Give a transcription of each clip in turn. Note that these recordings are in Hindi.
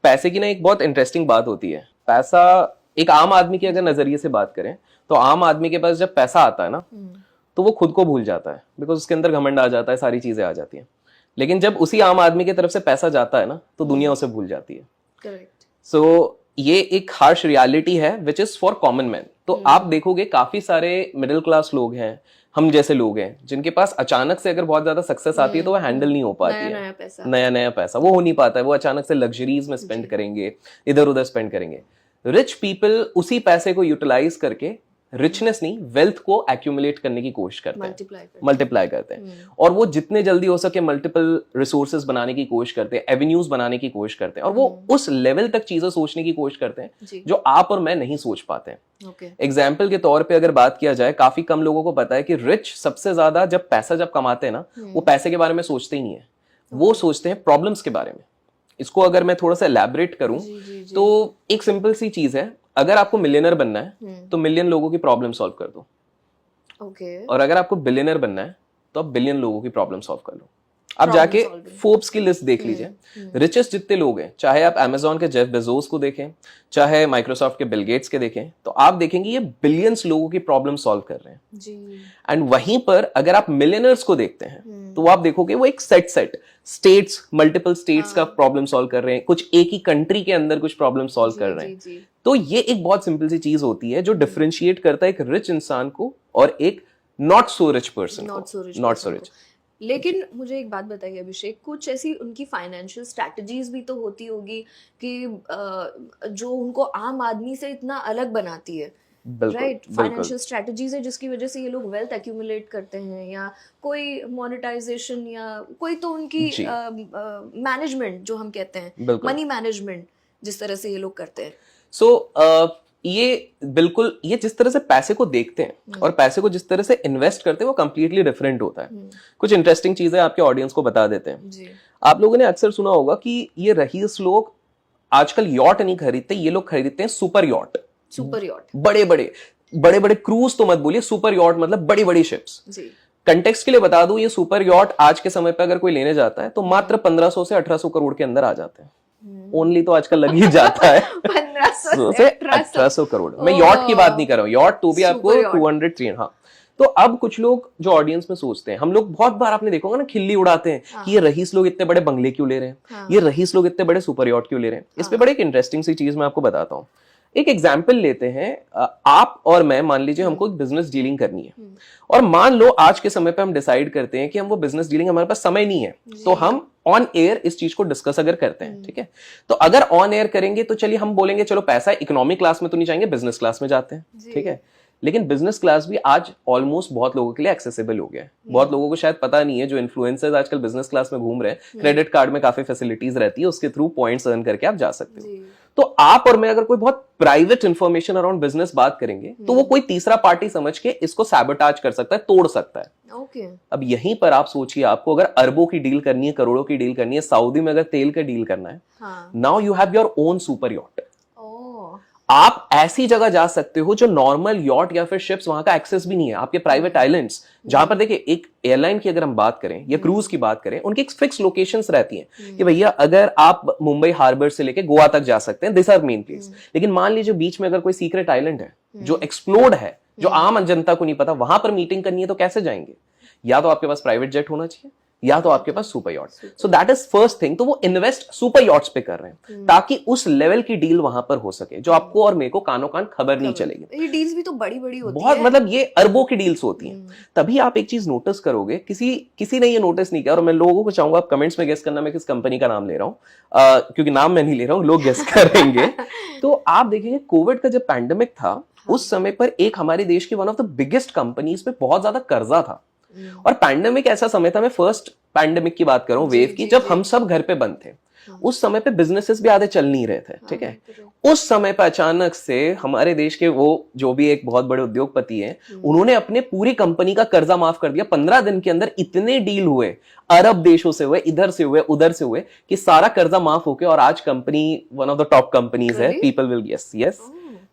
पैसे की ना एक बहुत इंटरेस्टिंग बात होती है। पैसा एक आम आदमी के अगर नजरिए से बात करें तो आम आदमी के पास जब पैसा आता है ना तो वो खुद को भूल जाता है, बिकॉज उसके अंदर घमंड आ जाता है, सारी चीजें आ जाती हैं। लेकिन जब उसी आम आदमी की तरफ से पैसा जाता है ना तो दुनिया उसे भूल जाती है। करेक्ट। सो ये एक हार्श रियलिटी है which is for common man. तो आप देखोगे काफी सारे मिडिल क्लास लोग हैं, हम जैसे लोग हैं, जिनके पास अचानक से अगर बहुत ज्यादा सक्सेस आती है तो वो हैंडल नहीं हो पाती है। नया पैसा वो हो नहीं पाता है, वो अचानक से लग्जरीज में स्पेंड करेंगे, इधर उधर स्पेंड करेंगे। रिच पीपल उसी पैसे को यूटिलाइज करके रिचनेस नहीं, वेल्थ को एक्यूमुलेट करने की कोशिश करते हैं, मल्टीप्लाई करते हैं। और वो जितने जल्दी हो सके मल्टीपल रिसोर्सेज बनाने की कोशिश करते हैं, एवेन्यूज बनाने की कोशिश करते हैं, और वो उस लेवल तक चीजें सोचने की कोशिश करते हैं जो आप और मैं नहीं सोच पाते हैं। एग्जाम्पल के तौर पे अगर बात किया जाए, काफी कम लोगों को पता है कि रिच सबसे ज्यादा जब कमाते हैं ना, वो पैसे के बारे में सोचते ही नहीं है, वो सोचते हैं प्रॉब्लम्स के बारे में। इसको अगर मैं थोड़ा सा एलैबोरेट करूं तो एक सिंपल सी चीज है, अगर आपको मिलियनर बनना है तो मिलियन लोगों की प्रॉब्लम सॉल्व कर दो। और अगर आपको बिलियनर बनना है तो आप बिलियन लोगों की प्रॉब्लम सॉल्व कर लो। आप जाके फोर्ब्स की लिस्ट देख लीजिए, रिचेस्ट जितने लोग हैं, चाहे आप अमेजॉन के जेफ बेजोस को देखें, चाहे माइक्रोसॉफ्ट के बिल गेट्स के देखें, तो आप देखेंगे ये बिलियंस लोगों की प्रॉब्लम सॉल्व कर रहे हैं। एंड वहीं पर अगर आप मिलियनर्स को देखते हैं तो आप देखोगे वो एक सेट स्टेट्स, मल्टीपल स्टेट्स का प्रॉब्लम सॉल्व कर रहे हैं, कुछ एक ही कंट्री के अंदर कुछ प्रॉब्लम सॉल्व कर रहे हैं। तो ये एक बहुत सिंपल सी चीज होती है जो डिफरेंशिएट करता है एक रिच इंसान को और एक नॉट सो रिच पर्सन को। Not so rich. लेकिन मुझे एक बात बताइए अभिषेक, कुछ ऐसी उनकी फाइनेंशियल स्ट्रैटेजीज भी तो होती होगी कि जो उनको आम आदमी से इतना अलग बनाती है, राइट? फाइनेंशियल स्ट्रैटेजीज है जिसकी वजह से ये लोग वेल्थ एक्यूमुलेट करते हैं, या कोई मोनेटाइजेशन, या कोई तो उनकी मैनेजमेंट जो हम कहते हैं, मनी मैनेजमेंट, जिस तरह से ये लोग करते हैं। सो ये बिल्कुल, ये जिस तरह से पैसे को देखते हैं और पैसे को जिस तरह से इन्वेस्ट करते हैं वो कंप्लीटली डिफरेंट होता है। कुछ इंटरेस्टिंग चीजें आपके ऑडियंस को बता देते हैं। आप लोगों ने अक्सर सुना होगा कि ये रईस लोग आजकल यॉट नहीं खरीदते, ये लोग खरीदते हैं सुपर यॉट। बड़े बड़े क्रूज तो मत बोलिए, सुपर यॉट मतलब बड़ी बड़ी शिप्स। कंटेक्स्ट के लिए बता दूं, ये सुपर यॉट आज के समय पे अगर कोई लेने जाता है तो मात्र 1500 से 1800 करोड़ के अंदर आ जाते हैं। ओनली तो आजकल लग ही जाता है 1500 से 1800 करोड़। मैं यॉट की बात नहीं कर रहा हूँ, यॉट तो भी आपको 200-300। हाँ, तो अब कुछ लोग जो ऑडियंस में सोचते हैं, हम लोग बहुत बार आपने देखा होगा ना, खिल्ली उड़ाते हैं कि ये रईस लोग इतने बड़े बंगले क्यों ले रहे हैं, ये रईस लोग इतने बड़े सुपर यॉट क्यों ले रहे हैं। इस पे बड़ी एक इंटरेस्टिंग सी चीज मैं आपको बताता हूँ। एक एग्जाम्पल लेते हैं, आप और मैं, मान लीजिए हमको एक बिजनेस डीलिंग करनी है, और मान लो आज के समय पे हम डिसाइड करते हैं कि हम वो बिजनेस डीलिंग, हमारे पास समय नहीं है, तो हम ऑन एयर इस चीज को डिस्कस अगर करते हैं, ठीक है, तो अगर ऑन एयर करेंगे तो चलिए हम बोलेंगे चलो पैसा इकोनॉमिक क्लास में तो नहीं जाएंगे, बिजनेस क्लास में जाते हैं, ठीक है। लेकिन बिजनेस क्लास भी आज ऑलमोस्ट बहुत लोगों के लिए एक्सेसिबल हो गया है। बहुत लोगों को शायद पता नहीं है, जो इन्फ्लुएंसर्स आजकल बिजनेस क्लास में घूम रहे हैं, क्रेडिट कार्ड में काफी फैसिलिटीज रहती है, उसके थ्रू पॉइंट्स अर्न करके आप जा सकते हो। तो आप और मैं अगर कोई बहुत प्राइवेट इंफॉर्मेशन अराउंड बिजनेस बात करेंगे तो वो कोई तीसरा पार्टी समझ के इसको सैबोटाज कर सकता है, तोड़ सकता है। अब यहीं पर आप सोचिए, आपको अगर अरबों की डील करनी है, करोड़ों की डील करनी है, सऊदी में अगर तेल का डील करना है, now you have your own super yacht. आप ऐसी जगह जा सकते हो जो नॉर्मल यॉट या फिर शिप्स वहां का एक्सेस भी नहीं है, आपके प्राइवेट आइलैंड्स, जहां पर देखिए एक एयरलाइन की अगर हम बात करें या क्रूज की बात करें, उनकी एक फिक्स लोकेशंस रहती हैं कि भैया अगर आप मुंबई हार्बर से लेके गोवा तक जा सकते हैं, दिस आर मेन प्लेस। लेकिन मान लीजिए बीच में अगर कोई सीक्रेट आइलैंड है जो एक्सप्लोर्ड है, जो आम जनता को नहीं पता, वहां पर मीटिंग करनी है तो कैसे जाएंगे? या तो आपके पास प्राइवेट जेट होना चाहिए, या तो आपके पास super yacht. So that is first thing. तो वो इन्वेस्ट सुपर यॉट्स पे कर रहे हैं ताकि उस लेवल की डील वहां पर हो सके जो आपको और मेरे को कानो कान खबर नहीं चलेगी। ये डील्स भी तो बड़ी बड़ी होती बहुत है। मतलब ये अरबों की डील्स होती हैं। तभी आप एक चीज नोटिस करोगे, किसी ने ये नोटिस नहीं किया, और मैं लोगों को चाहूंगा आप कमेंट्स में गेस करना मैं किस कंपनी का नाम ले रहा हूं, क्योंकि नाम मैं नहीं ले रहा हूं, लोग गेस करेंगे। तो आप देखेंगे कोविड का जब पैंडेमिक था, उस समय पर एक हमारे देश की one of the biggest companies पे बहुत ज्यादा कर्जा था। और पैंडेमिक ऐसा समय था, मैं फर्स्ट पैंडेमिक की बात कर रहा हूं, वेव की, जब हम सब घर पे बंद थे। उस समय पे बिजनेसेस भी आधे चल नहीं रहे थे, ठीक है। उस समय पे अचानक से हमारे देश के वो जो भी एक बहुत बड़े उद्योगपति हैं, उन्होंने अपने पूरी कंपनी का कर्जा माफ कर दिया। 15 दिन के अंदर इतने डील हुए, अरब देशों से हुए, इधर से हुए, उधर से हुए, कि सारा कर्जा माफ होके और आज company one of the top companies है। People will guess, yes.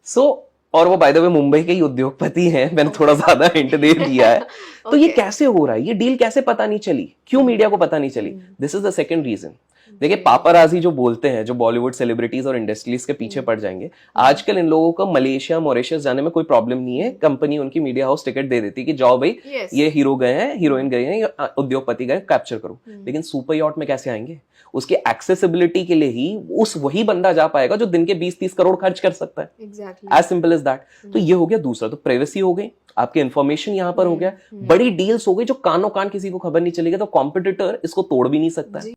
So और वो बाय द वे मुंबई के ही उद्योगपति हैं, मैंने थोड़ा ज्यादा हिंट दे दिया है। तो ये कैसे हो रहा है, ये डील कैसे पता नहीं चली, क्यों मीडिया को पता नहीं चली? This is the second reason. देखिए पापाराजी जो बोलते हैं, जो बॉलीवुड सेलिब्रिटीज और इंडस्ट्रीज के पीछे पड़ जाएंगे, आजकल इन लोगों को मलेशिया मॉरिशस जाने में कोई प्रॉब्लम नहीं है। कंपनी उनकी मीडिया हाउस टिकट दे देती है कि जाओ भाई, ये हीरो गए हैं, हीरोइन गए हैं, उद्योगपति गए, कैप्चर करो। लेकिन सुपर यॉट में कैसे आएंगे? उसकी एक्सेसिबिलिटी के लिए ही वही बंदा जा पाएगा जो दिन के 20-30 करोड़ खर्च कर सकता है। As simple as that. तो ये हो गया दूसरा। तो प्राइवेसी हो गई, आपके इन्फॉर्मेशन यहां पर हो गया, बड़ी डील्स हो गई जो कानो कान किसी को खबर नहीं चलेगी, तो कॉम्पिटिटर इसको तोड़ भी नहीं सकता है।